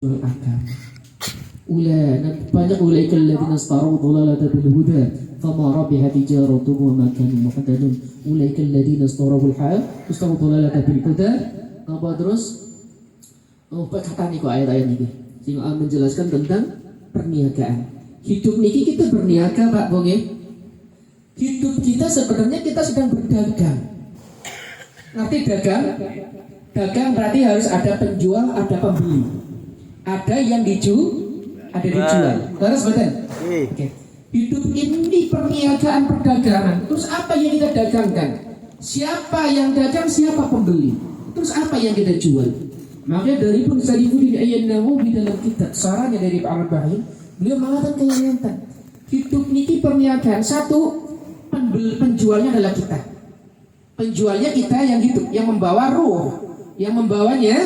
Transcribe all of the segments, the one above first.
agama. Banyak ulaika alladziina istarau dhalalata bil huda fama rabihat tijaratuhum wa ma kanu muhtadun. Ulaika alladziina istarau dhalalata bil huda. Apa terus? Oh, kata niku ayat-ayat ini sing menjelaskan tentang perniagaan. Hidup niki kita berniaga, Pak Bonge. Hidup kita sebenarnya kita sedang berdagang. Ngerti dagang? Dagang berarti harus ada penjual, ada pembeli. Ada yang ada dijual. Terus betul? Oke. Hidup ini perniagaan perdagangan. Terus apa yang kita dagangkan? Siapa yang dagang, siapa pembeli? Terus apa yang kita jual? Makanya dari pun Sarifudin Ayyannahu di dalam kitab sarannya dari Pak Al-Bahim, beliau mengatakan kenyatan. Hidup ini perniagaan. Satu, penjualnya adalah kita. Penjualnya kita yang hidup, yang membawa ruh, yang membawanya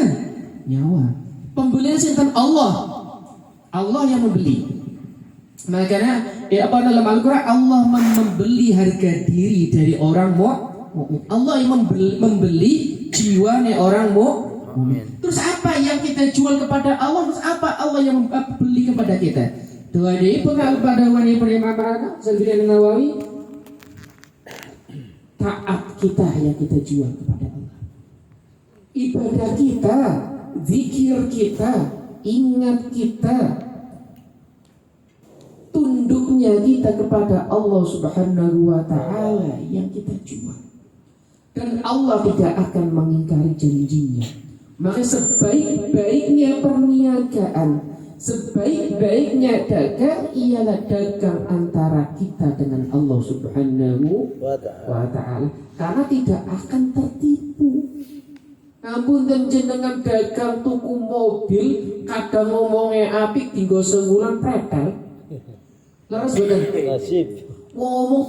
nyawa. Pembelian sinten Allah. Allah yang membeli. Makanya dalam Al-Quran Allah membeli harga diri dari orang mukmin. Allah yang membeli jiwanya orang mukmin. Terus apa yang kita jual kepada Allah? Terus apa Allah yang beli kepada kita? Doa ini pun pada wani perimama Sendirian Nawawi. Taat kita yang kita jual kepada Allah. Ibadah kita, zikir kita, ingat kita, tunduknya kita kepada Allah Subhanahu wa ta'ala yang kita jual. Dan Allah tidak akan mengingkari janjinya. Maka sebaik-baiknya perniagaan, sebaik-baiknya dagang ialah dagang antara kita dengan Allah Subhanahu wa ta'ala. Karena tidak akan tertipu. Ampun dan jenengan dagang tuku mobil, kadang ngomongnya apik tinggal sebulan pretel. Laras bener. Ngomong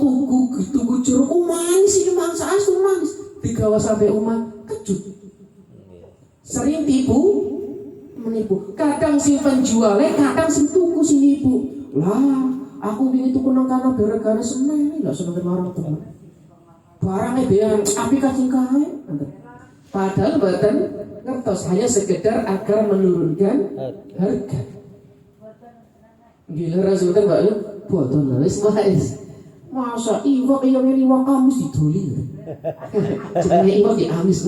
tuku jeruk, manis ini mangsa asu manis. Digawa sampai umah kejut. Sering menipu. Kadang si penjualnya, kadang si tuku si nipu. Lah, aku ingin tuku nang kana gara-gara seneng, enggak seneng orang teman. Barangnya biar aplikasi kae. Padahal badan ngertos hanya sekedar agar menurunkan harga. Gila rasukan Mbak Yu, bodoh nulis mas. Masa iwak yang ini iwak kamus didoli. Jenenge iwak di amis.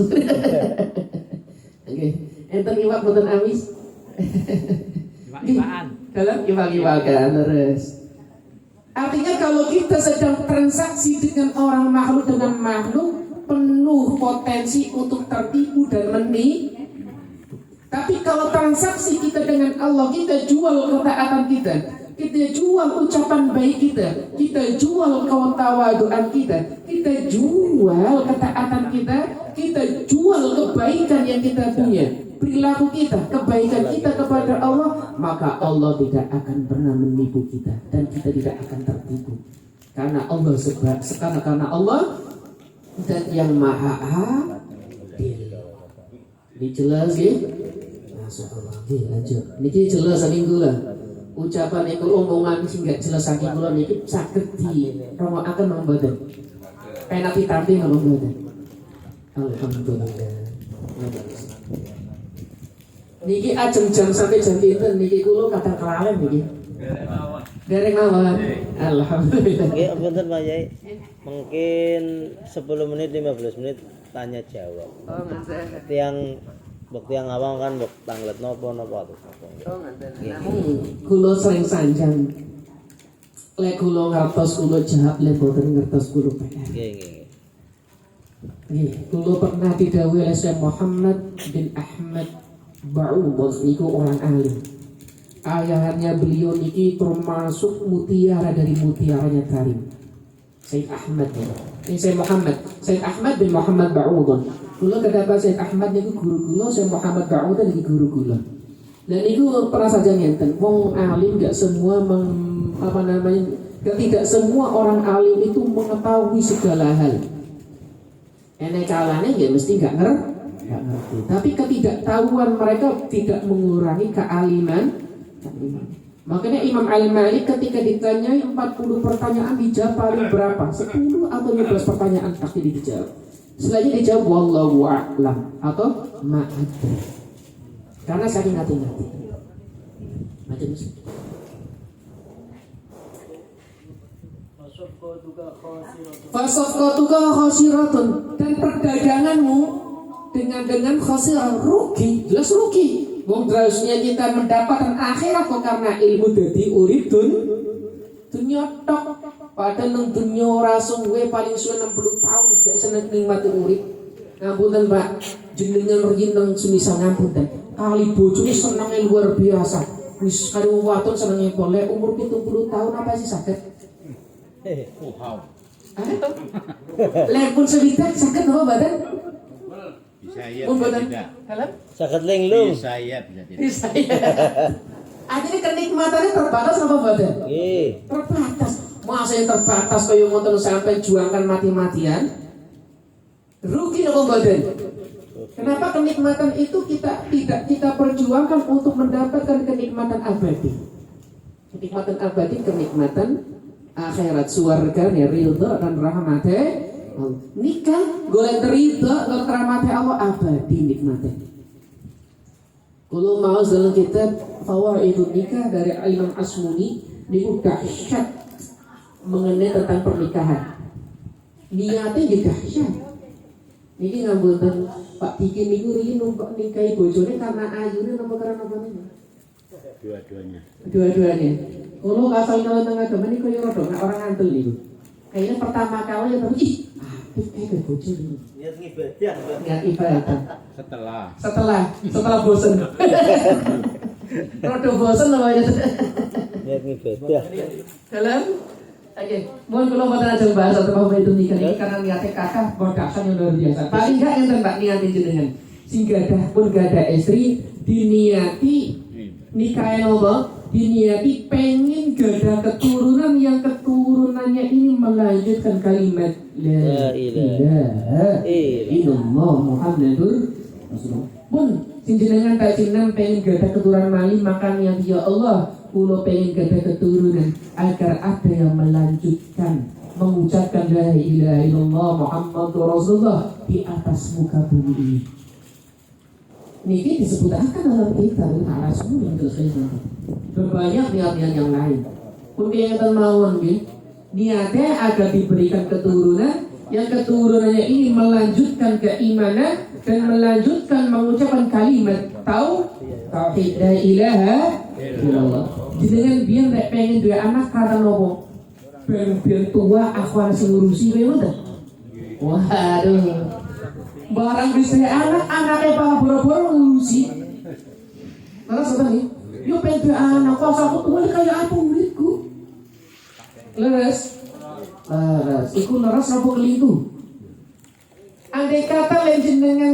Oke, enten iwak boten amis. Iwak-iwakan. Dalam iwak-iwakan terus. Artinya kalau kita sedang transaksi dengan orang makhluk dengan makhluk, penuh potensi untuk tertipu dan menipu. Tapi kalau transaksi kita dengan Allah, kita jual ketaatan kita jual ucapan baik kita jual ketawaduan kita jual ketaatan kita jual kebaikan yang kita punya, perilaku kita, kebaikan kita kepada Allah, maka Allah tidak akan pernah menipu kita dan kita tidak akan tertipu. Karena Allah dan yang maha adil. Ini jelas ya? Masyaallah. Lanjut. Niki jelas saking kula. Ucapan iku omongan sing gak jelas saking kula niki saged dirungokaken mboten. Penak ditampi mboten. Alhamdulillah. Niki ajeng jam sampai jam pinten niki kula kadang kelalen niki. Dereng mawon. Alhamdulillah. Nggih, punten Pak Yai. Mungkin 10 menit 15 menit tanya jawab. Oh, nggih. Tiang awang kan mbok tanglet napa tuh. Oh, nggih. Kula sering sanjang. Lek kula ngertos kula jawab, lek boten ngertos kula PR. Nggih. Nggih, kula pernah didhawuhi oleh Syekh Muhammad bin Ahmad Ba'ud niku orang alim. Ayahannya beliau niki termasuk mutiara dari mutiaranya Karim. Sayyid Ahmad ya. Ini Sayyid Ahmad bin Muhammad Ba'ud. Kula kedapa Sayyid Ahmad niku guru kula, Sayyid Muhammad Ba'ud niki guru kula. Dan niku pernah saja ngenten, wong alim gak semua tidak semua orang alim itu mengetahui segala hal. Enek kalane ya mesti gak ngerti. Tapi ketidaktahuan mereka tidak mengurangi kealiman. Makanya Imam Al-Malik ketika ditanyai 40 pertanyaan dijawab paling berapa? 10 atau 15 pertanyaan pasti dijawab. Selanjutnya dijawab wallahu a'lam atau ma'adri. Karena saking hati-hati. Mati Mas. Fasafqatuka khasiratun, dan perdaganganmu dengan khasirah, rugi, jelas rugi. Wong harusnya kita mendapatkan akhirat kok karena ilmu dadi urip dunya tok. Padahal nang dunya ora suwe paling suwe 60 tahun wis gak seneng nikmati urip. Ngapunten Pak, jenengan riyin nang semisal ngapunten. Kali bojone senenge luar biasa. Wis karo wong wadon senenge boleh umur 70 tahun apa sih sakit? Wow. Lepun sewidak sakit apa badan? Bisa iya, Pun bisa badan. tidak. Dalam? Sakit linglung. Bisa iya, bisa tidak. Bisa ya. Akhirnya kenikmatannya terbatas apa badan? Nggih. Terbatas. Masa yang terbatas kaya ngoten sampai juangkan mati-matian? Rugi apa badan? Kenapa kenikmatan itu tidak kita perjuangkan untuk mendapatkan kenikmatan abadi? Kenikmatan abadi, kenikmatan akhirat, surga, ridha dan rahmatnya Allah. Nikah golek ridha dan rahmatnya Allah abadi nikmatnya. Kalau mau dalam kitab Fawaidun Nikah dari Imam Asmuni niku dahsyat mengenai tentang pernikahan. Niatnya juga dahsyat. Niki ngapunten Pak Diki niku riyin numpak nikahi bojone karena ayune napa karena apa niku? Dua-duanya. Dua-duanya. Kalau kasih kalau tengah agama ini kaya rodok orang ngantul niku. Kayaknya pertama kali ya baru kayak bocor ini. Niat ibadah. Niat ibadah. Setelah bosan. Rodok bosan namanya. Niat ibadah. Dalam. Oke, mohon kalau mboten ajeng bahas atau itu nikah ini karena niatnya kakak production yang luar biasa. Paling enggak yang tembak niatin jenengan. Sing gadah pun gadah istri diniati nikah apa? Diniati pengen gadah keturunan yang keturunannya ini melanjutkan kalimat la ilaha illallah Muhammadur Rasulullah. Pun sing jenengan tak jenengan pengen gadah keturunan mali makanya ya Allah kula pengen gadah keturunan agar ada yang melanjutkan mengucapkan la ilaha illallah Muhammadur Rasulullah di atas muka bumi ini. Niki disebutkan dalam kitab Al-Asmul Al-Khairat. Berbanyak niat-niat yang lain. Pun yang mawon nggih. Niatnya agar diberikan keturunan yang keturunannya ini melanjutkan keimanan dan melanjutkan mengucapkan kalimat tauhid la ilaha illallah. Jenengan biar nek pengen duwe anak karena nopo? Ben tua akhwan sing ngurusi kowe ngoten. Waduh. Barang bisa anaknya para boro-boro ngurusi. Terus apa nih? Yo pengen duwe anak kok aku tua kayak apa muridku? Leres. Iku leres apa kelintu? Andai kata lain jenengan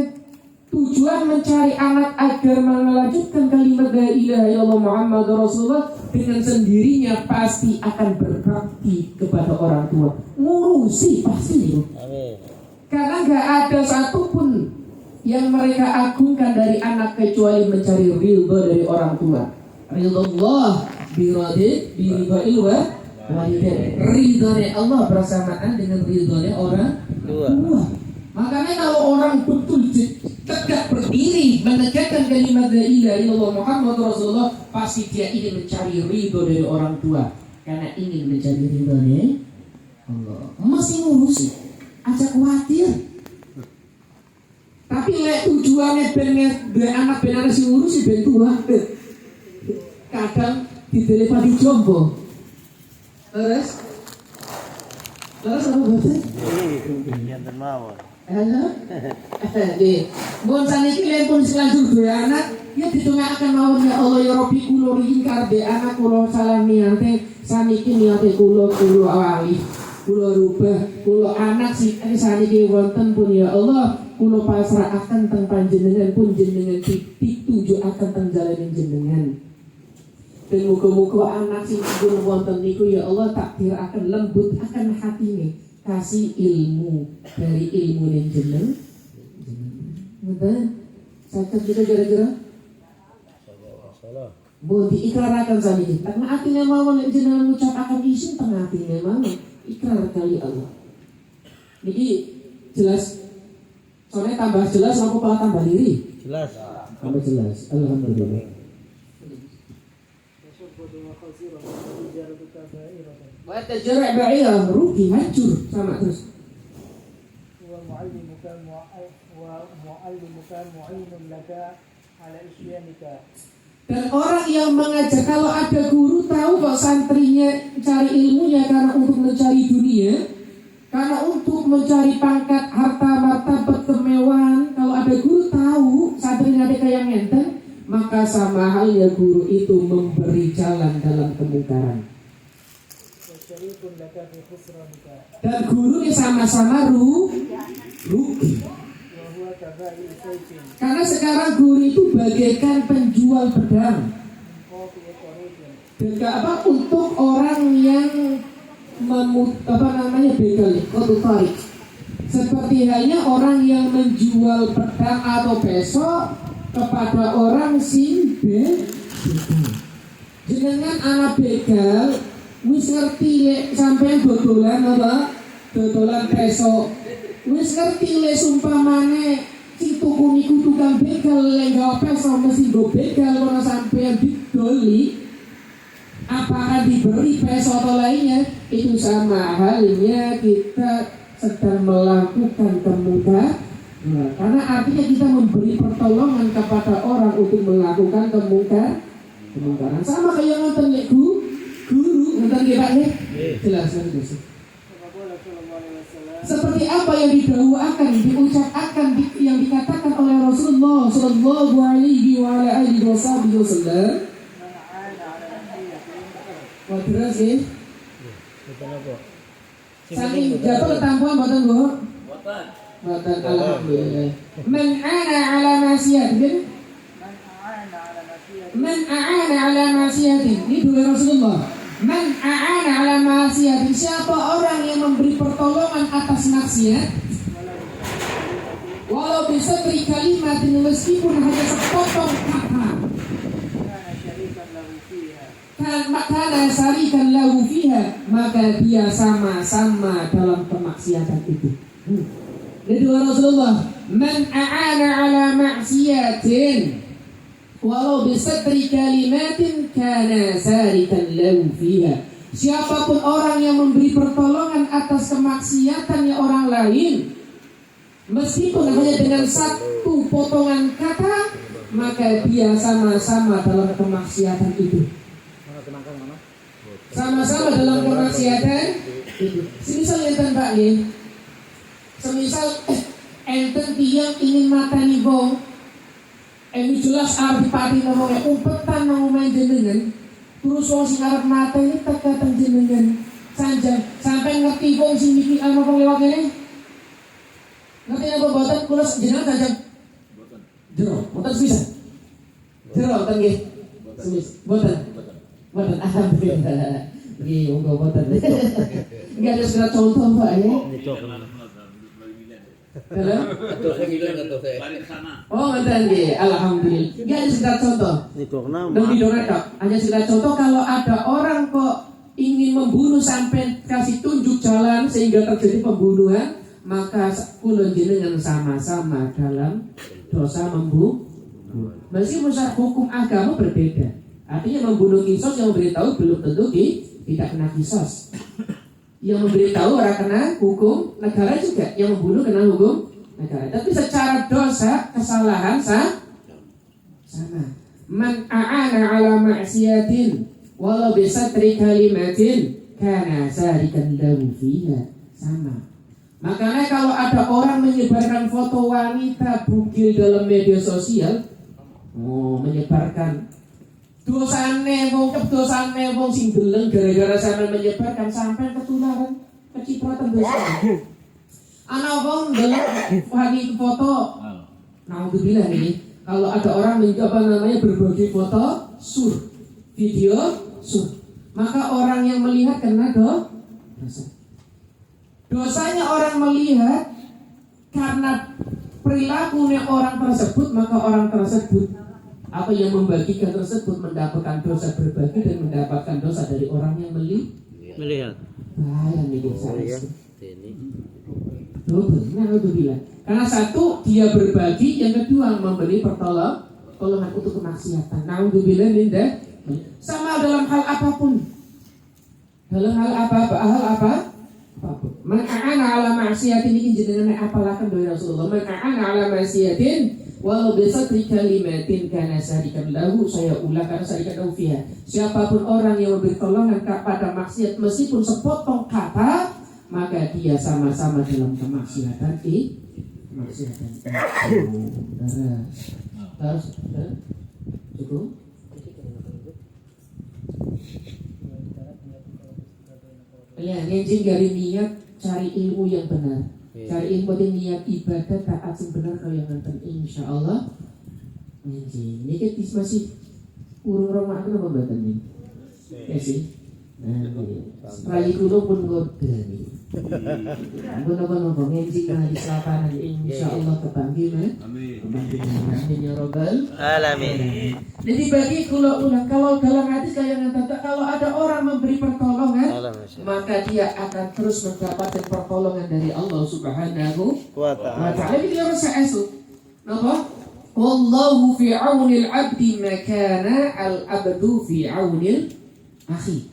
tujuan mencari anak agar melanjutkan kalimat la ilaha illallah Muhammadur Rasulullah dengan sendirinya pasti akan berbakti kepada orang tua. Ngurusi pasti itu. Amin. Karena gak ada satupun yang mereka agungkan dari anak kecuali mencari ridha dari orang tua. Ridha Allah biridhail walidain. Ridhanya Allah bersamaan dengan ridhanya orang tua. Makanya kalau orang betul tegak berdiri menegakkan kalimat la ilaha illallah Muhammadur Rasulullah, pasti dia ingin mencari ridho dari orang tua karena ingin mencari ridhonya Allah. Masih ngurusi, aja khawatir. Tapi lek tujuannya ben anak benar si ngurusi ben tua. Kadang didelik di jombo. Terus apa betul? Yang termawon. Halo, bon saniki lempun selanjut dua anak, ya ditunggakan mawon ya Allah ya Robbi kulo ringkar de anak kulo salah niate saniki niate kulo awali kulo rubah kulo anak si saniki wonten pun ya Allah kulo pasrahaken teng panjenengan pun jenengan pituju akan teng jalaning jenengan. Dan muga-muga anak sing pun wonten niku ya Allah takdir akan lembut akan hatine. Kasih ilmu dari ilmu yang jeneng. Betul? Sakit kita gara-gara? Boleh diikrarkan saja. Karena hatinya mau yang jeneng mengucapkan isim tengah hatinya mau ikrar kali Allah. Jadi jelas. Soalnya tambah jelas aku malah tambah diri. Jelas. Tambah jelas. Alhamdulillah. Wa tajra' ba'irah rugi hancur sama terus. ومعلمك معين لك على إشيانك. Dan orang yang mengajar, kalau ada guru tahu kok santrinya cari ilmunya karena untuk mencari dunia, karena untuk mencari pangkat, harta, martabat, kemewahan. Kalau ada guru tahu santrinya ada kayak ngenten, maka sama halnya guru itu memberi jalan dalam kemungkaran. وشريك لك في خسرانك. Dan gurunya sama-sama rugi. وهو كبائر سيف Karena sekarang guru itu bagaikan penjual pedang. من قاطع طريق. Dan apa untuk orang yang begal, tarik. Seperti halnya orang yang menjual pedang atau besok kepada orang sing begal. Jenengan anak begal wis ngerti lek sampean dodolan apa? Dodolan besok. Wis ngerti lek sumpamane sing tuku niku tukang begal lek gawe peso mesti go begal ora sampean didoli. Apakah diberi peso atau lainnya, itu sama halnya kita sedang melakukan kemungkaran. Karena artinya kita memberi pertolongan kepada orang untuk melakukan kemungkaran. Sama kayak nonton guru nonton dia Pak ya? Jelaskan itu sih. Seperti apa yang didakwakan, diucapkan, yang dikatakan oleh Rasulullah Sallallahu Alaihi Wasallam. Wah terus ya. Bukan apa? Saking jatuh ketampuan buatan gua. Buatan alhamdulillah. Man ana ala nasihatin. Man a'ana ala nasihatin. Ini dua Rasulullah. Man a'ana ala nasihatin. Siapa orang yang memberi pertolongan atas maksiat, walau bisa beri kalimat meskipun hanya sepotong kata, maka syarikan lahu fiha, maka dia sama-sama dalam kemaksiatan itu. Jadi Rasulullah, man a'ana ala maksiatin walau bisatri kalimatin kana syarikan lahu fiha. Siapapun orang yang memberi pertolongan atas kemaksiatannya orang lain, meskipun hanya dengan satu potongan kata, maka dia sama-sama dalam kemaksiatan itu. Sama-sama dalam kemaksiatan itu. Semisal enten Pak ya, semisal enten tiang ingin matani wong, ini jelas arti pati ngomongnya umpetan ngomongin jenengan, terus wong sing arep mata ini tekatan jenengan sanjang sampai ngerti wong sing mikir ana wong lewat ini. Ngerti apa boten kula jenengan sanjang? Boten. Jero, boten bisa. Jero boten nggih. Semis, boten. Boten alhamdulillah. Nggih, monggo boten. Nggih ada surat contoh Pak ya. Halo? Oh, ngoten nggih. Alhamdulillah. Nggih ada surat contoh. Hanya surat contoh kalau ada orang kok ingin membunuh sampai kasih tunjuk jalan sehingga terjadi pembunuhan, maka kula jenengan sama-sama dalam dosa membunuh. Meskipun secara hukum agama berbeda. Artinya membunuh kisos yang memberitahu belum tentu tidak kena kisos. Yang memberitahu orang kena hukum negara juga. Yang membunuh kena hukum negara. Tapi secara dosa, kesalahan sama. Man a'ana ala ma'siyatin walau bisatri kalimatin kana syarikan lahu fiha. Sama. Makanya kalau ada orang menyebarkan foto wanita bugil dalam media sosial, menyebarkan dosane wong sing deleng gara-gara sampean menyebarkan sampean ketularan kecipratan dosa. Ana wong deleng lagi foto. Nah, untuk bilang ini, kalau ada orang berbagi foto video maka orang yang melihat kena dosa. Dosanya orang melihat karena perilakunya orang tersebut, maka orang tersebut apa yang membagikan tersebut mendapatkan dosa berbagi dan mendapatkan dosa dari orang yang melihat. Bahaya nih dosa itu. Nah, karena satu dia berbagi, yang kedua memberi pertolongan untuk kemaksiatan. Nah, untuk bilang Sama dalam hal apapun. Dalam hal apa? Man a'ana ala ma'siyatin iki jenengan apalaken dari Rasulullah. Man a'ana ala ma'siyatin walau bisatri kalimatin kana sadikan lahu, saya ulang karena sadikan lahu fiha. Siapapun orang yang memberi tolongan kepada maksiat meskipun sepotong kata, maka dia sama-sama dalam kemaksiatan maksiatan. Harus cukup. Ya, ngejing dari niat cari ilmu yang benar. Cari ilmu dan niat ibadah taat yang benar kalau yang nonton insyaallah ngejing. Ini kan masih urung Ramadan apa badan ini? Ya sih. Nah, sekali kulo pun ngodani. Apa ngejing di selatan insyaallah kebanggih mah. Amin ya rabbal Alamin. Jadi bagi kulo ulang, kalau dalam hadis kayak kata, kalau ada orang memberi pertolongan, maka dia akan terus mendapatkan pertolongan dari Allah Subhanahu wa ta'ala. Ini dia rasa esok. Napa? Wallahu fi aunil abdi makana al abdu fi aunil akhi.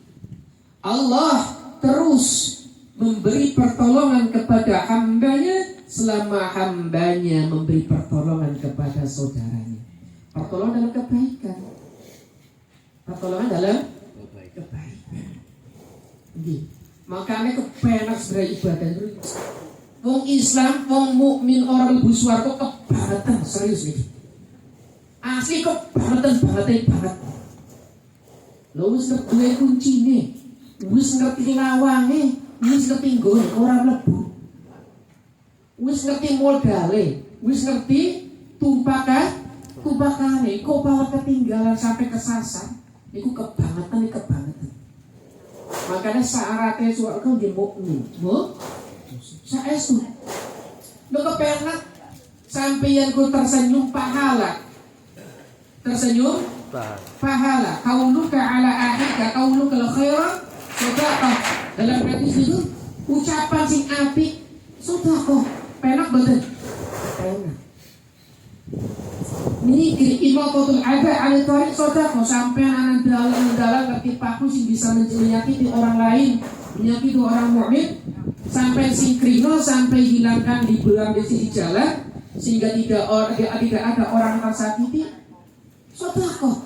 Allah terus memberi pertolongan kepada hambanya selama hambanya memberi pertolongan kepada saudaranya. Pertolongan dalam kebaikan. Pertolongan dalam kebaikan. Makanya kepenak sebenarnya ibadah itu. Wong Islam, wong mukmin orang lebu swarga kebangetan serius nih. Asli kebangetan banget. Lo wis ngerti kuncine, wis ngerti lawange, wis ngerti nggone orang lebu. Wis ngerti modale, wis ngerti tumpakane, kok malah ketinggalan sampai kesasar. Iku kebangetan. Makanya syaratnya swarga nggih mukmin. Saestu. Lo kepenak sampeyan ku tersenyum pahala. Tersenyum pahala. Qauluka ala ahika qauluka khairan sedekah. Dalam hadis itu ucapan sing apik sedekah. Penak betul. Penak. Ini imatatul ada ala tarik sedekah sampai anak dalam ngerti paku sing bisa menyakiti orang lain, menyakiti orang mukmin, sampai singkrino, sampai hilangkan di belang di sisi jalan sehingga tidak ada orang tersakiti. Sedekah.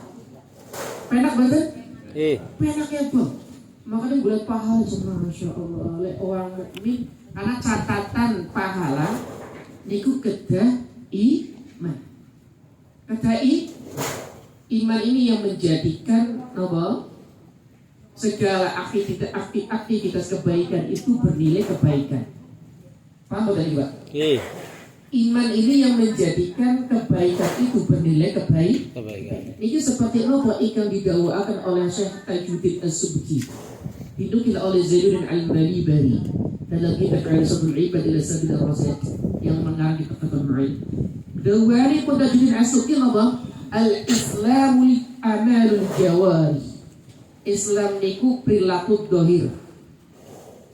Penak betul? Penak ya, Bang. Makanya gue lihat pahala semua, Masya Allah, oleh orang mukmin. Karena catatan pahala niku kedah iman. Kedah iman ini yang menjadikan segala aktivitas kebaikan itu bernilai kebaikan. Paham tadi Pak? Iman ini yang menjadikan kebaikan itu bernilai kebaikan. Ini seperti apa yang didakwakan oleh Syekh Tajuddin As-Subki, dinukil oleh Zainuddin Al-Malibari dalam kitab Al-Sabul Ibad ila Sabil Ar-Rasyad yang mengarang di Fathul Mu'in. Dawani Tajuddin As-Subki apa? Al-Islamul amalul jawari. Islam niku perilaku dohir.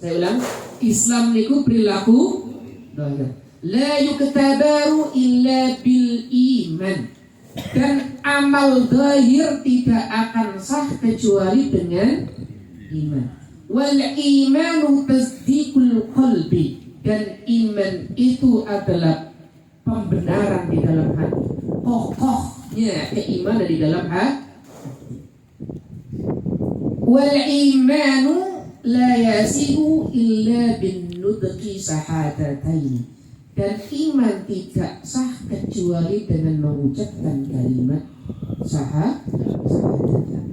Saya ulang, Islam niku perilaku dohir. La yuktabaru illa bil iman. Dan amal dohir tidak akan sah kecuali dengan iman. Wal imanu tasdiqul qalbi. Dan iman itu adalah pembenaran di dalam hati. Kokohnya keimanan di dalam hati. Wal imanu la yasihu illa bin nudqi sahadatain. Dan iman tidak sah kecuali dengan mengucapkan kalimat syahadat.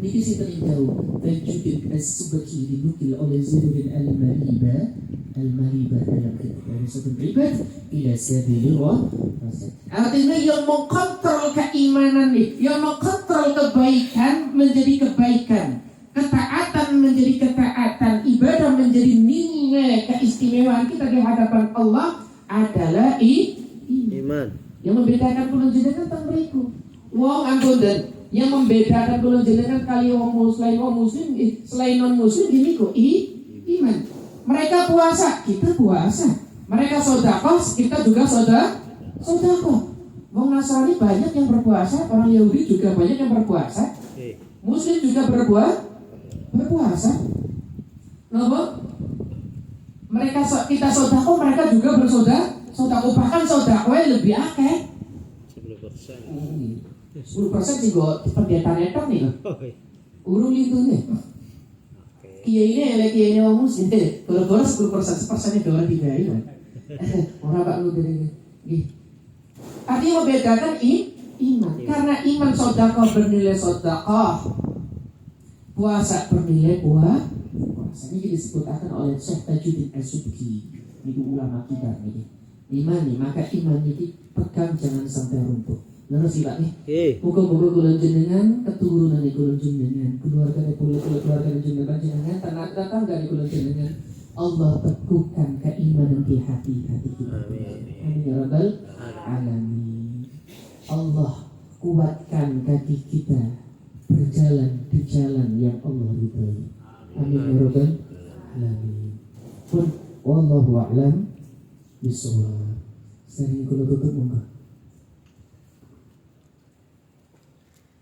Niki sinten jauh Tajuddin As-Subki dinukil oleh Zainuddin Al-Malibah dalam kitab Al-Sabul Ibad ila Sabil Ar-Rasyad. Artinya yang mengkontrol keimanan nih, yang mengkontrol kebaikan menjadi kebaikan, ketaatan menjadi ketaatan, ibadah menjadi nilai keistimewaan kita di hadapan Allah adalah iman. Yang membedakan kula jenengan teng mriku. Wong amboten yang membedakan kula jenengan kali wong muslim selain non muslim niku iman. Mereka puasa, kita puasa. Mereka sedekah, kita juga sedekah. Wong Nasrani banyak yang berpuasa, orang Yahudi juga banyak yang berpuasa. Muslim juga berpuasa. Kenapa? Mereka kita sedekah, mereka juga bersedekah. Bahkan sedekah lebih akeh. 10%. 10% juga pendeta netok nih loh. Oh, iya. Urung itu nih. Kiai ini orang muslim deh. Kalau 10% dolar dibayar kan. Orang pak lu dari ini. Artinya membedakan iman. Karena iman sedekah bernilai sedekah. Puasa bernilai puasa. Ini disebutkan oleh Syekh Tajuddin As-Subki. Itu ulama kita ini. Iman nih, maka iman ini pegang jangan sampai runtuh. Leres sih Pak nih. Muga-muga kula jenengan keturunan kula jenengan, keluarga jenengan, tetangga kula jenengan. Allah teguhkan keimanan di hati-hati kita. Amin ya rabbal alamin. Allah kuatkan kaki kita berjalan di jalan yang Allah ridhai. Amin ya rabbal alamin. Pun wallahu a'lam bishawab. Sering kula tutup monggo.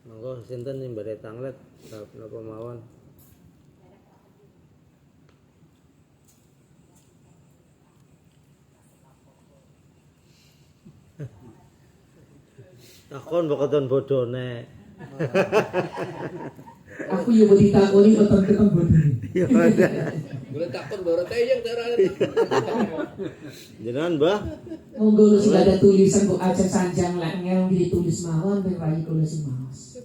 Monggo sinten sing badhe tanglet napa mawon. Takon bokoton bodone. Aku yo ditakoni boten ketemu boten. Ya ada. Boleh takon baru tayang cara. Jenengan, Mbah? Monggo lu sing ada tulisan kok aja sanjang lek ngel ditulis mawon ben rayi kula sing maos.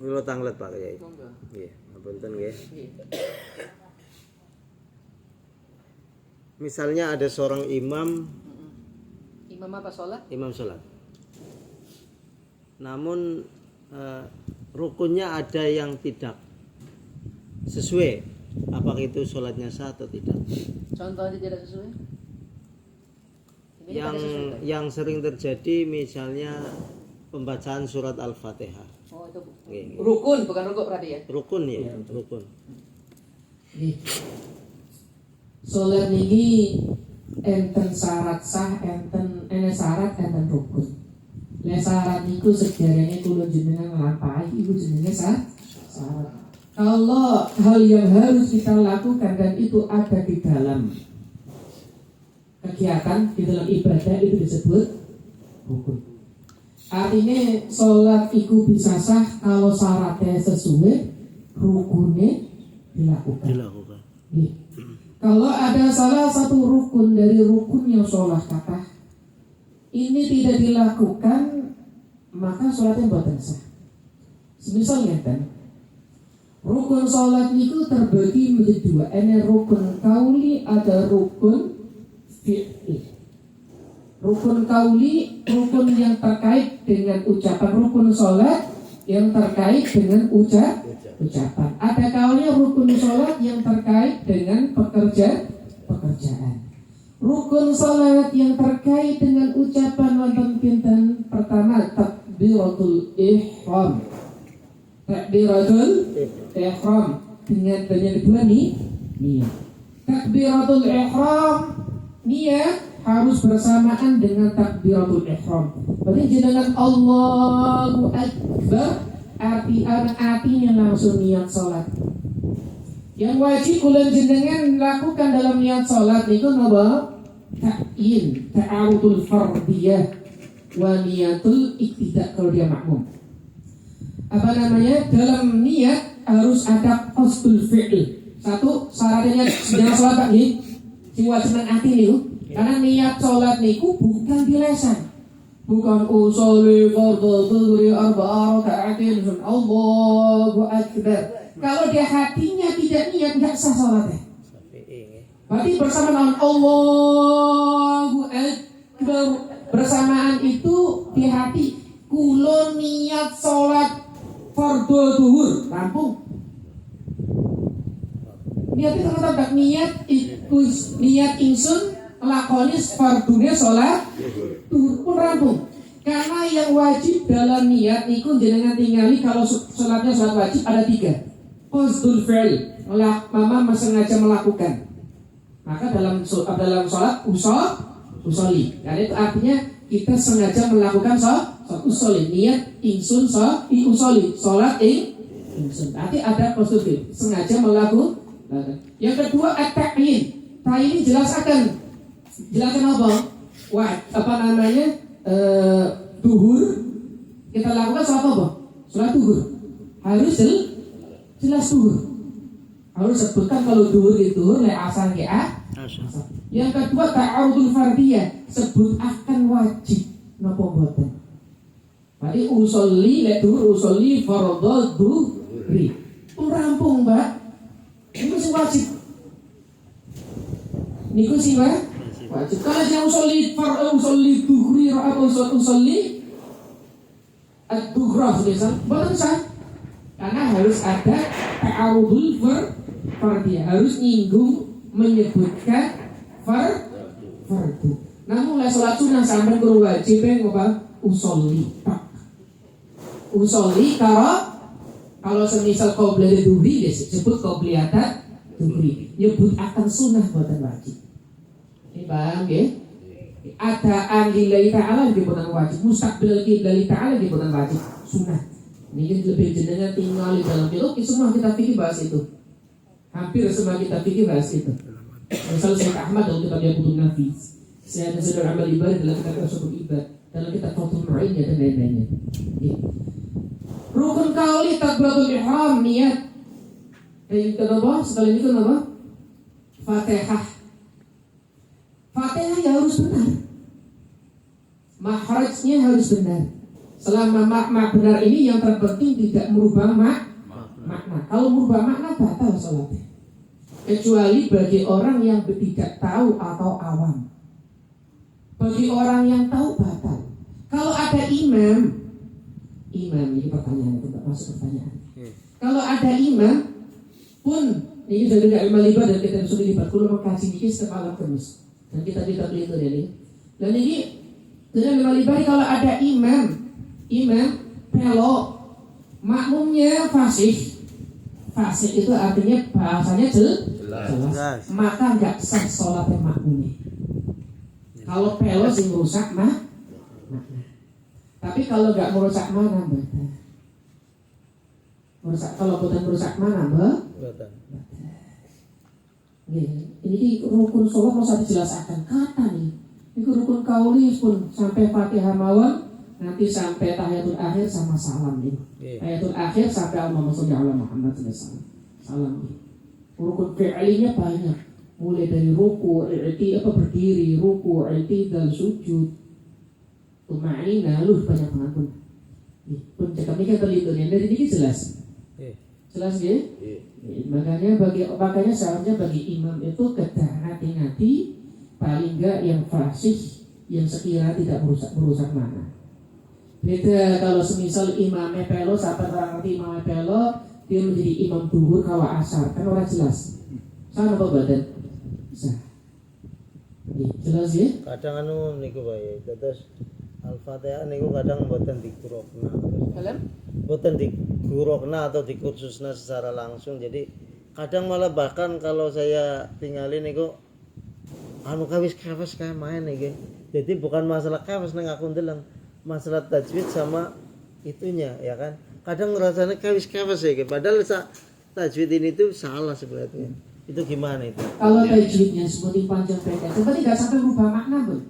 Mila tanglet Pak Kyai. Nggih, ngapunten nggih. Misalnya ada seorang imam Apa sholat? Imam sholat. Namun rukunnya ada yang tidak sesuai. Apakah itu sholatnya sah atau tidak? Contohnya tidak sesuai? Yang sering terjadi misalnya pembacaan surat Al-Fatihah. Oh itu Nggih. rukun bukan rukuk berarti ya? Rukun ya, rukun. Nih. Sholat niki enten syarat sah, enten syarat, enten rukun. Lek syarat niku sejarahnya kula jenengan nglampahi iku jenenge syarat. Kalau hal yang harus kita lakukan dan itu ada di dalam kegiatan, di dalam ibadah itu disebut rukun. Artinya sholat itu bisa sah kalau syaratnya sesuai, rukunnya dilakukan. Nih. Kalau ada salah satu rukun dari rukunnya sholat kata ini tidak dilakukan, maka sholatnya boten sah. Misalnya kan, rukun sholat itu terbagi menjadi dua. Ada rukun kauli, ada rukun fi'li. Rukun kauli, rukun yang terkait dengan ucapan. Rukun sholat yang terkait dengan ucapan. Ada kaulnya rukun sholat yang terkait dengan pekerjaan. Rukun sholat yang terkait dengan ucapan wonten pinten pertama takbiratul ihram. Takbiratul ihram dengan kedua niat. Takbiratul ihram niat harus bersamaan dengan takbiratul ihram. Berarti jenengan Allahu Akbar artinya langsung niat sholat. Yang wajib kula jenengan lakukan dalam niat sholat niku napa? Ta'yin, ta'arudul fardiyah wa niyatul iktida kalau dia makmum. Apa namanya? Dalam niat harus ada qasdul fi'l. Satu syaratnya jangan sholat Pak nggih. Sing wajib nang ati niku. Karena niat sholat niku bukan di lesan. Bukan usolli fardhu dhuhri arba'a raka'atin Allahu Akbar. Kalau dia hatinya tidak niat enggak sah sholatnya. Berarti bersamaan Allahu Akbar, bersamaan itu di hati kula niat sholat fardhu zuhur rampung. Niat itu tetap niat ingsun lakoni fardhunya sholat pun rampung. Karena yang wajib dalam niat niku jenengan tingali kalau sholatnya sholat wajib ada 3. Qasdul fi'l, mama sengaja melakukan. Maka dalam sholat usoli. Dan itu artinya kita sengaja melakukan sholat usoli. Niat ingsun usoli, sholat Berarti ada positif, sengaja melakukan. Yang kedua at-ta'yin. Ta'yin jelaskan apa? Apa namanya? Duhur. Kita lakukan sholat apa? Sholat duhur. Harus jelas duhur. Harus sebutkan kalau duhur itu le asal ke asal. Yang kedua ta'arudul fardiyah, sebut akan wajib napa mboten. Berarti usolli le duhur usolli fardhu duhri. Rampung, Mbak. Niku sing wajib. Niku sing wajib. Kalau yang usolli duhri atau usolli ad-duhra misal, mboten sah. Karena harus ada ta'arudul fardiyah, harus nyinggung menyebutkan fardu. Namun lah sholat sunnah sampai guru wajib apa? Usolli. Usolli kalau semisal qobliyah duhri disebut qobliyat duhri. Nyebut akan sunnah buatan wajib. Ini paham ya? Adaan lillahi ta'ala di buatan wajib. Mustaqbil lillahi ta'ala di buatan wajib. Sunnah. Ini kan lebih jenengan tinggal di dalam itu. Semua kita fikir bahas itu. Hampir semua kita fikir bahas itu. Misal Syekh Ahmad dalam kitab Yaqutun Nafis, saya ada saudara amal ibadah dalam kitab Rasul Ibadah, dalam kitab Fathul Mu'innya dan lain-lainnya. Rukun kauli takbiratul ihram niat. Yang kedua setelah itu apa? Fatihah. Fatihah ya harus benar. Makhrajnya harus benar. Selama makna benar ini yang terpenting tidak merubah makna. Kalau merubah makna batal salatnya. Kecuali bagi orang yang tidak tahu atau awam. Bagi orang yang tahu batal. Kalau ada imam ini pertanyaan itu tak masuk pertanyaan. Kalau ada imam pun ini dari ilmu libat dan kita sudah libat kalau mengkaji ini setiap malam Kamis dan kita beli itu ini. Dan ini dari ilmu libat kalau ada imam pelok makmumnya fasih itu artinya bahasanya jelas. Maka nggak sah sholatnya makmumnya. Kalau pelok sih merusak makna. Tapi kalau nggak merusak mana kalau bukan merusak mana ini rukun sholat mau saya dijelaskan kata nih. Ini rukun kauli pun sampai Fatihah mawon. Nanti sampai tahiyatul akhir sama salam nih. Tahiyatul akhir sampai Allahumma sholli ala Muhammad sallallahu salam nih. Rukun fi'linya banyak. Mulai dari ruku, berdiri, ruku, i'tidal, sujud. Tuma'inah, banyak banget pun. Pun cakap ini kan terlindungnya dari ini jelas. Jelas ya? Makanya seharusnya bagi imam itu kedah hati-hati paling enggak yang fasih yang sekiranya tidak merusak mana. Beda kalau semisal imamnya pelo, sampai orang ngerti imamnya pelo, dia menjadi imam duhur kalau asar, kan orang jelas. Sama apa badan? Bisa. Jelas ya? Kadang niku bae, terus Al-Fatihah niku kadang boten dikurokna. Dalam? Boten dikurokna atau dikursusna secara langsung. Jadi kadang malah bahkan kalau saya tinggalin niku kawis kayak main nih. Jadi bukan masalah kawis nang aku ndeleng. Masalah tajwid sama itunya ya kan. Kadang rasanya kawis ya padahal tajwid ini tuh salah sebenarnya. Itu gimana itu? Kalau tajwidnya seperti panjang pendek, seperti nggak sampai merubah makna pun.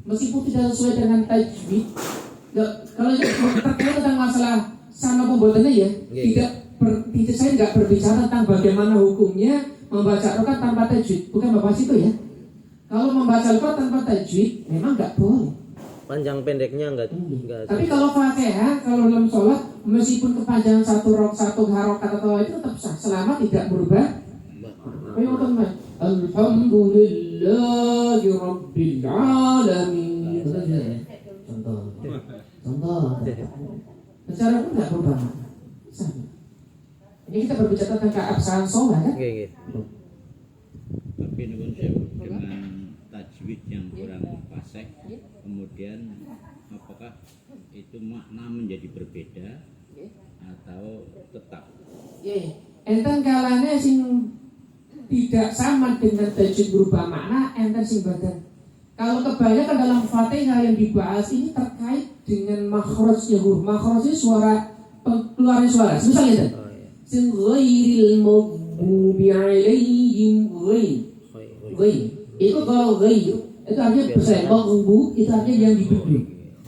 Meskipun tidak sesuai dengan tajwid, kalau terkait tentang masalah sama pembuatannya ya, saya nggak berbicara tentang bagaimana hukumnya membaca rokat tanpa tajwid, bukan bapak situ ya. Kalau membaca rokat tanpa tajwid, memang nggak boleh. Panjang pendeknya enggak. Tapi kalau Fatihah, kalau dalam sholat, meskipun kepanjangan satu harokat atau itu tetap sah selama tidak berubah. Ayo teman, Alhamdulillahi Rabbil Alamin. Contoh. Secara pun tidak berubah. Ini kita berbicara tentang keabsahan sholat kan? Tapi dengan tajwid yang kurang fasih, kemudian apakah itu makna menjadi berbeda atau tetap? Enten kalanya sing tidak sama dengan tajwid berubah makna, enten sing badan. Kalau kebanyakan dalam Fatihah yang dibahas ini terkait dengan makhrajnya huruf. Makhrajnya suara keluarnya suara. Misalnya sing ghairil maghdubi alaihim ghair. Itu kalau ghair itu artinya besar, maghdub itu artinya yang dibimbing.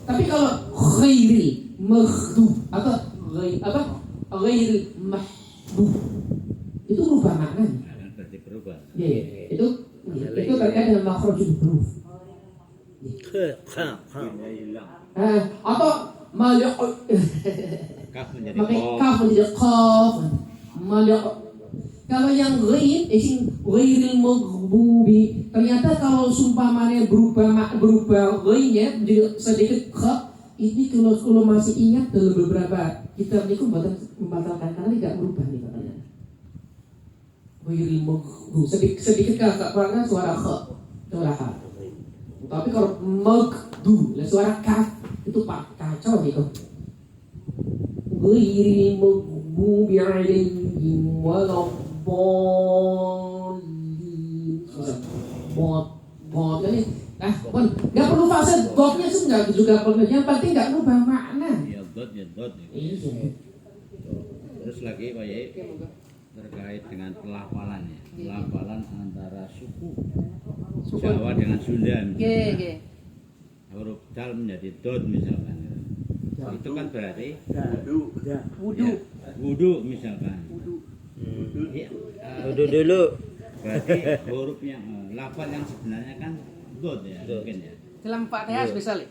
Tapi kalau ghairil maghdub atau ghairil mahdub itu berubah maknanya. Berarti berubah. Iya, itu terkait dengan makhrajul huruf. Atau malik Kaf menjadi pakai qaf. kaf menjadi qaf. Malik. Kalau yang ghair, ghairil maghdubi, ternyata kalau sumpamannya berubah ghairnya menjadi sedikit kha, ini kalau masih ingat dalam beberapa kitab niku membatalkan karena tidak berubah nih katanya. Ghairil maghdubi sedikit karena suara kha, suara ha. Tapi kalau magdu, suara kaf itu pak kacau gitu. Ghairil maghdubi alaihim waladdallin. Bot ini. Nah, nggak perlu fase botnya sih nggak juga perlu. Yang penting nggak rubah makna. Ya dot. Iya. Terus lagi Pak Yai terkait dengan pelafalannya. Pelafalan antara suku Jawa dengan Sunda. Oke. Huruf dal menjadi dot misalkan. Itu kan berarti wudu misalkan. Udah dulu. Berarti hurufnya lafal yang sebenarnya kan dot ya mungkin ya. Dalam Fatihah spesial.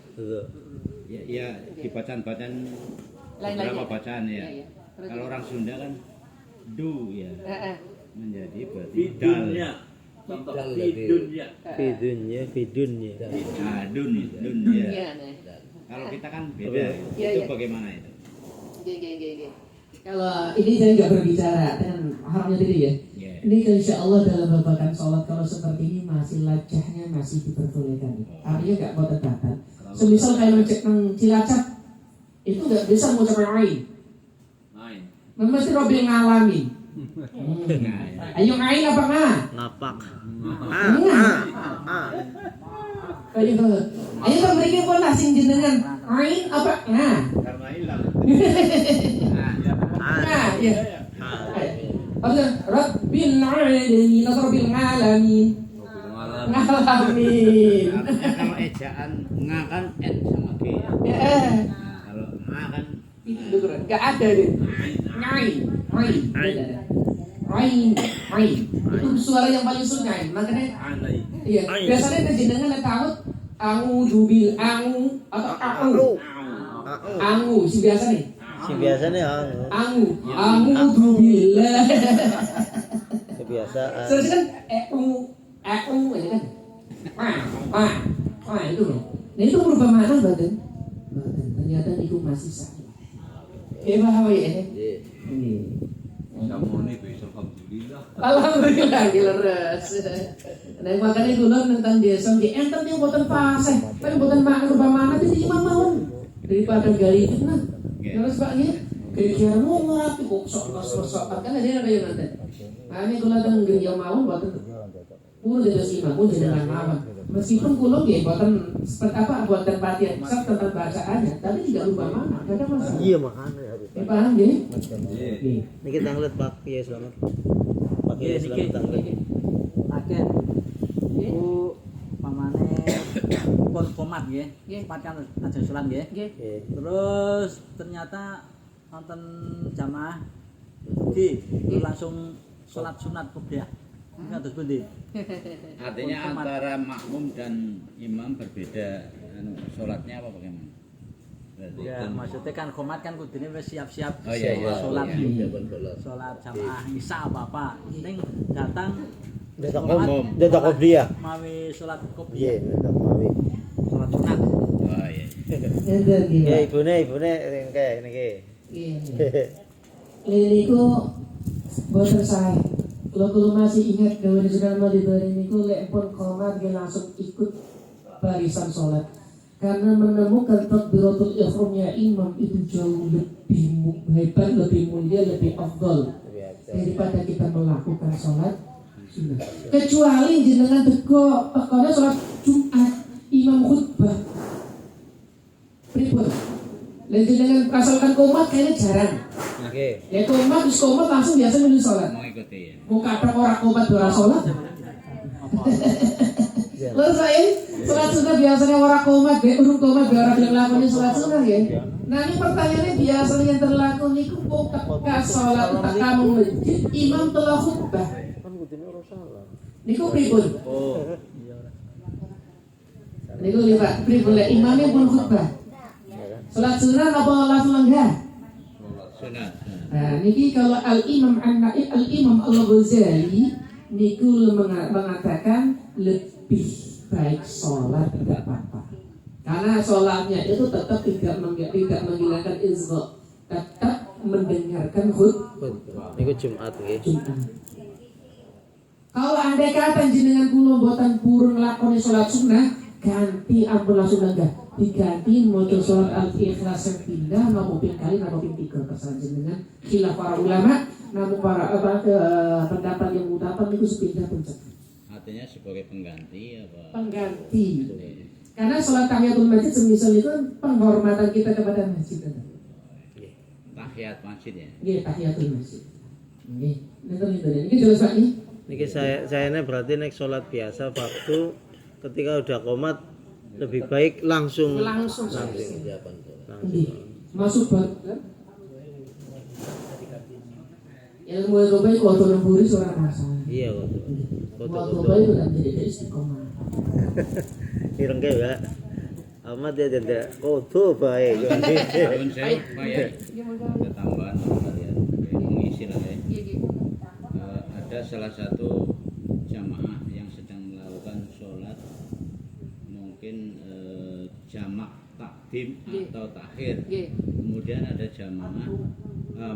Ya di bacaan-bacaan Lain-lainnya. beberapa bacaan ya. Iya. Terus- Kalau orang Sunda kan du ya menjadi berarti dal. Bidunnya. Fidunnya. Nah, dun ya. Iya, nah. Kalau kita kan beda. Iya, Itu iya. bagaimana itu? Oke. Kalau ini saya nggak berbicara dengan haramnya tadi ya. Ya. Ini insya Allah dalam babakan sholat kalau seperti ini masih lajahnya masih diperbolehkan. Artinya nggak mau tetapkan. Semisal kayak ngecek Cilacap itu nggak bisa mengucapkan ain. Mesti Robi ngalamin. Nah, ya. Ayo ain apa nggak? Ngapak. Ayo kan mereka pun asing jenengan ain apa nggak? Karena hilang. Nah, ya. Maksudnya Rabbil alamin atau Rabbil alamin. Ngalamin. Artinya kalau ejaan nga kan n sama g. Ya, Nah, kalau nga kan itu keren. Gak ada deh. Ain. Itu suara yang paling sungai. Makanya, iya. Biasanya kejenengan yang tahu a'udzubil atau a'u si biasa nih. Si biasanya A'udzubillah. kebiasaan. Seharusnya kan ini kan. Wah itu loh. Nah itu berubah mana badan? Ternyata itu masih sah. Paham ya? Ini. Alhamdulillah leres. Nah makanya dulu tentang desa di enten yang buatan fase, tapi buatan mana berubah mana jadi imam mau daripada gali itu nah. Terus pak ya, kira-kira mau ngerapi kok sok kan ada yang nanti. Nah ini kalau tentang gereja mau buatan pun jadi imam pun jadi lawan. Meskipun kulo ya buatan seperti apa buatan patian besar tentang bacaannya, tapi tidak berubah mana, ada masalah. Iya makanya harus. Paham ya? Ini kita ngeliat Pak Kiai selamat. Pak Kiai selamat tanggal. Agen iku pamane pun komat nggih. Sempat kan aja salat nggih. Terus ternyata nonton jamaah di langsung salat sunat qobliyah. Ngados pundi? artinya antara makmum dan imam berbeda sholatnya apa bagaimana? Berarti Ya, maksudnya kan komat kan kudune wis siap-siap Oh, iya. salat. Iya. Salat jamaah isya apa-apa. Ning datang Detak kopiah. mawi salat Iya, qobliyah. detak mawi. Salat sunat. oh iya. Enten Ya gila. ibune kayak niki. Liriku boten sae. Kalau masih ingat bahwa di sedang mau diberi niku lek pun komat dia langsung ikut barisan sholat karena menemukan takbiratul ihramnya imam itu jauh lebih hebat, lebih mulia, lebih afdal daripada kita melakukan sholat sunnah. Kecuali jenengan teko karena sholat Jumat imam khutbah pripun dengan asalkan komat kayaknya jarang. Nggih. Ya komat terus komat langsung biasa menuju sholat. Mengikuti ya. Mau kadang orang komat doa sholat. Lalu saya sholat sunnah biasanya orang komat, urung komat orang yang lakukan sholat sunnah ya. Nah ini pertanyaannya biasanya yang terlaku niku pokok sholat tak kamu masjid imam telah khutbah. Kan kudune ora salah. Niku pripun? Oh. Niku lihat pripun lek imamnya pun khutbah. Sholat sunnah apa langsung lenggah? Sunat. Nah niki kalau al-imam Al-Ghazali niku mengatakan lebih baik sholat tidak apa-apa. Karena sholatnya itu tetap tidak menghilangkan izgha, tetap mendengarkan khutbah. Niku Jumat nggih. Jumat. Kalau andai kata jenengan kula mboten purun lakoni sholat sunnah, ganti ampun langsung lenggah. Diganti maca sholat al-ikhlas yang pindah napa ping kali napa ping 3 kesan jenengan khilaf para ulama, namun para pendapat yang mutabar niku sepindah pencet. Artinya sebagai pengganti apa? Pengganti. Karena sholat tahiyatul masjid semisal itu penghormatan kita kepada masjid. Tahiyat masjid ya. Nggih, tahiyatul masjid. Nggih, ini jelas Pak nih. Niki saya ini berarti nek sholat biasa waktu ketika udah komat lebih baik langsung Nggih. Masuk banget. Yang mau coba itu waktu lemburi seorang masalah. Iya kok. Waktu coba itu dan jadi istiqomah. Ireng ke ya. Amat ya tidak kodo bae. Tahun saya Pak ya. Ada tambahan kalian mengisi lah ya. Ada salah satu jamaah yang sedang melakukan sholat mungkin jamak takdim atau takhir. Kemudian ada jamaah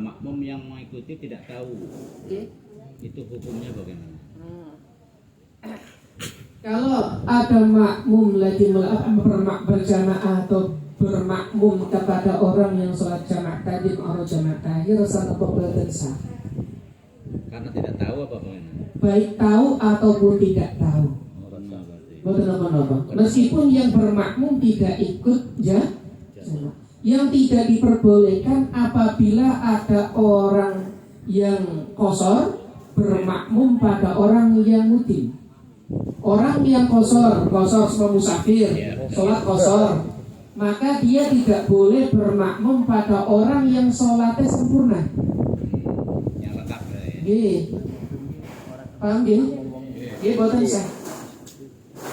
makmum yang mengikuti tidak tahu. Itu hukumnya bagaimana? Kalau ada makmum lagi berjamaah atau bermakmum kepada orang yang sholat jamak tadi atau jamak takhir rasa apa sah? Karena tidak tahu apa bagaimana? Baik tahu ataupun tidak tahu. Boten apa-apa. Meskipun yang bermakmum tidak ikut jamak. Yang tidak diperbolehkan apabila ada orang yang qashar bermakmum pada orang yang mutim. Orang yang qashar semua musafir, sholat qashar, maka dia tidak boleh bermakmum pada orang yang sholatnya sempurna. Yang lengkap ya. Nggih. Paham nggih? Nggih boten sah.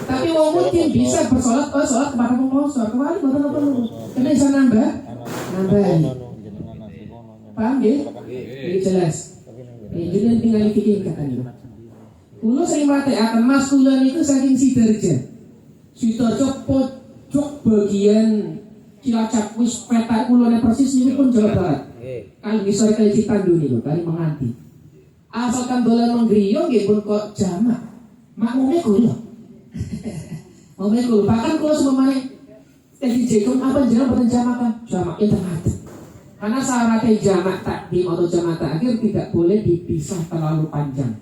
Tapi wong mutim bisa bersolat kepada wong qashar, kembali boten apa niku. Kena bisa nambah. Paham nggih? Nggih jelas. Jadi tinggal dipikir katanya. Kulo sering akan mas kula niku saking Sidoarjo. Sidoarjo pojok bagian Cilacap wis peta kulone persis niku pun Jawa Barat. Kali ngisor kali Citandu niku, kali Menganti. Asalkan dolan menggriyo nggih pun kok jamak. Makmume kula. Makmume kula. Bahkan kula sumamane tadi jekum apa jeneng boten jamakan? Jamak tengah. Karena syaratnya jamak takdim atau jamak takhir tidak boleh dipisah terlalu panjang.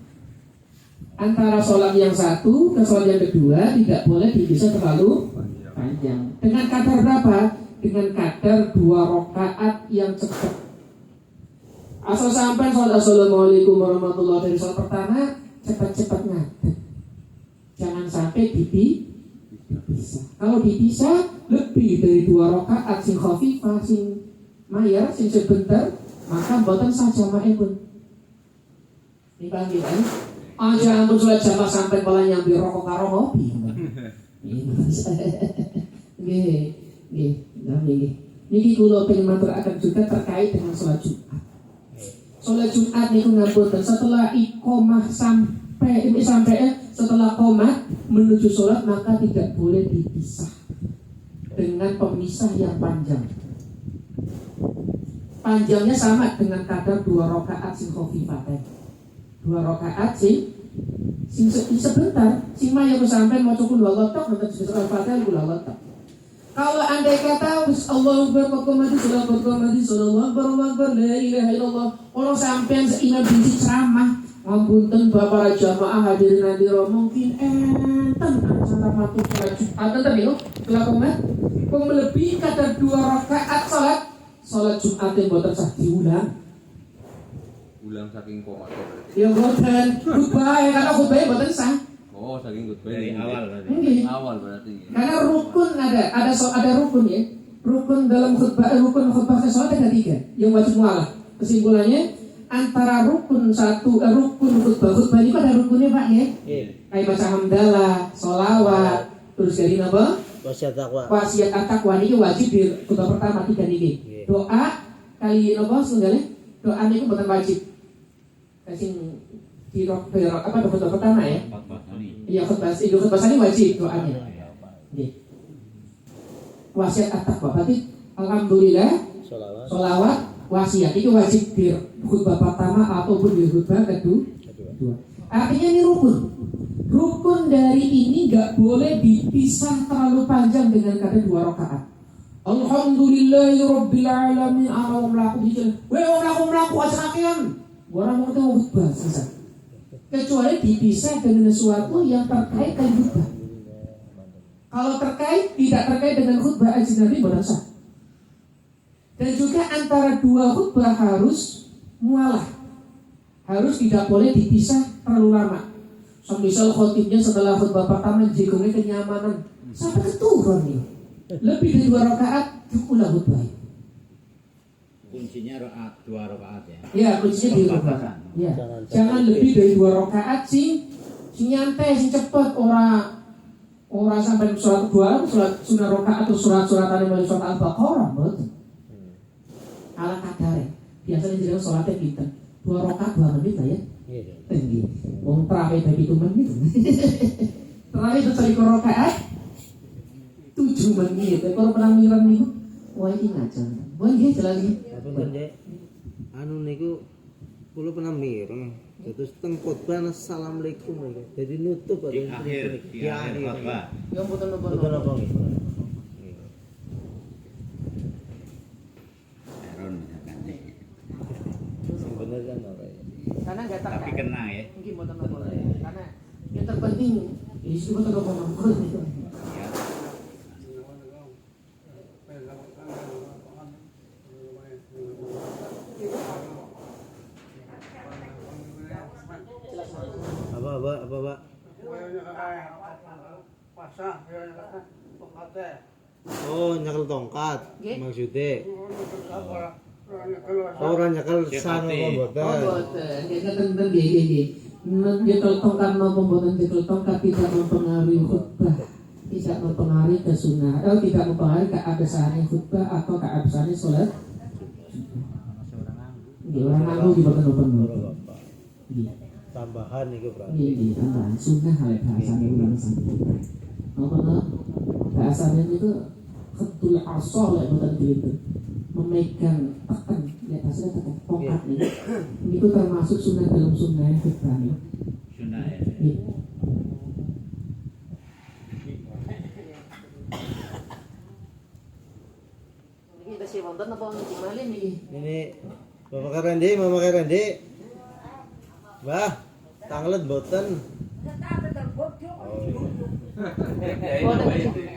Antara sholat yang satu ke sholat yang kedua tidak boleh dipisah terlalu panjang. Dengan kadar berapa? Dengan kadar 2 rakaat yang cepat. Asal sampai sholat assalamualaikum warahmatullahi wabarakatuh sholat pertama cepat-cepat ngadeg. Jangan sampai dipisah. Kalau dipisah lebih dari 2 rakaat sing khafifah sing mayar sing sebentar maka mboten sah jamaah pun. Ini paham kan? Aja ampun sholat jamaah sampai malah nyambi rokok karo ngopi. Nggih. Niki kula pengen maturaken juga terkait dengan sholat Jumat. Sholat Jumat niku ngapunten setelah iqomah sampai setelah qomat menuju sholat maka tidak boleh dipisah dengan pemisah yang panjang. Panjangnya sama dengan kadar 2 rakaat sing khafifah. 2 rakaat sing sebentar sing maya sampai maca kul huwallahu tok nanti surah Al-Fatihah kul huwallahu tok. Kalau andai kata Allahu Akbar sallallahu la ilaha illallah orang sampean seimam binti ceramah Ampunten Bapak jamaah hadirin nadhira mungkin enten acara matu salat Jumat enten yo kelakuan kok melebihi kadar 2 rakaat salat Jumat yang boten sah diulang. Ulang saking koma berarti. Ya boten khutbah ya karena khutbahnya boten sah. Oh, saking good Dari awal berarti. Nggih. Awal berarti. Karena rukun ada rukun ya. Rukun dalam rukun khutbah salat ada 3 yang wajib mualah. Kesimpulannya antara rukun rukun khutbah ini ada rukunnya Pak ya. Kayak baca hamdalah, sholawat, terus dari apa? wasiat takwa. Wasiat at-taqwa ini wajib di khutbah pertama 3 ini. Doa kali apa sebenarnya? Doa ini bukan wajib. Kasih di khutbah pertama ya. Iya khutbah ini wajib doanya. Nggih. Wasiat at-taqwa berarti alhamdulillah sholawat wasiat itu wajib di khutbah pertama ataupun di khutbah kedua. Artinya ini rukun dari ini nggak boleh dipisah terlalu panjang dengan kadar 2 rakaat. Alhamdulillahirabbil alamin awam laku dijalan. Melaku ajakan. Orang mau tahu khutbah selesai. Kecuali dipisah dengan sesuatu yang terkait dengan khutbah. Kalau tidak terkait dengan khutbah ajnabi boleh sah. Dan juga antara 2 khutbah harus mualah. Harus tidak boleh dipisah terlalu lama. Misal khotibnya setelah khutbah pertama jigongnya kenyamanan sampai keturun nih. Lebih dari 2 rakaat cukup khutbah. Kuncinya 2 rakaat ya. Ya, kuncinya di rakaat. Ya. Jangan lebih dari 2 rakaat sing nyantai sing cepet ora sampai surat 2 surat sunah rakaat atau surat-suratan yang surat Al-Baqarah betul. Ala kadare. Biasanya jadi sholatnya kita 2 rakaat 2 menit lah ya. Tinggi. Wong terawih dari 2 menit. Terawih itu cari rakaat 7 menit. Kalau pernah miran nih, wah ini ngajar. Wah ini jelas nih. Apa Dek? Anu niku kula pernah mireng. Terus teng khotbah assalamualaikum niku. Jadi nutup Di akhir khotbah. Yang betul Betul apa nggih? Aaron misalkan. Sing bener kan ora ya. Karena nggak Tapi terkait. kena ya. Mungkin mau telepon. Karena yang terpenting itu betul betul itu. Ya. Apa, Pak? Oh, nyekel tongkat maksudnya. Orang nyekel sang apa boten. Boten, dia tenten nggih. Nyekel tongkat napa boten nyekel tongkat tidak mempengaruhi khutbah. Tidak mempengaruhi kesunahan, tidak mempengaruhi keabsahan khutbah atau keabsahan salat. Nggih, orang nganggo di boten. Nggih. Tambahan itu berarti. Nggih, tambahan sunnah oleh bahasane ulama sampeyan. Apa bahasanya itu khatul asal ya boten gitu. Memegang tekan, ya bahasanya tekan tongkat ini. Itu termasuk sunnah dalam sunnah khutbah ini. Sunnah ya. kita sih wonten apa gimana nih? Ini Mama Karendi. Mbah, tanglet boten. Wonten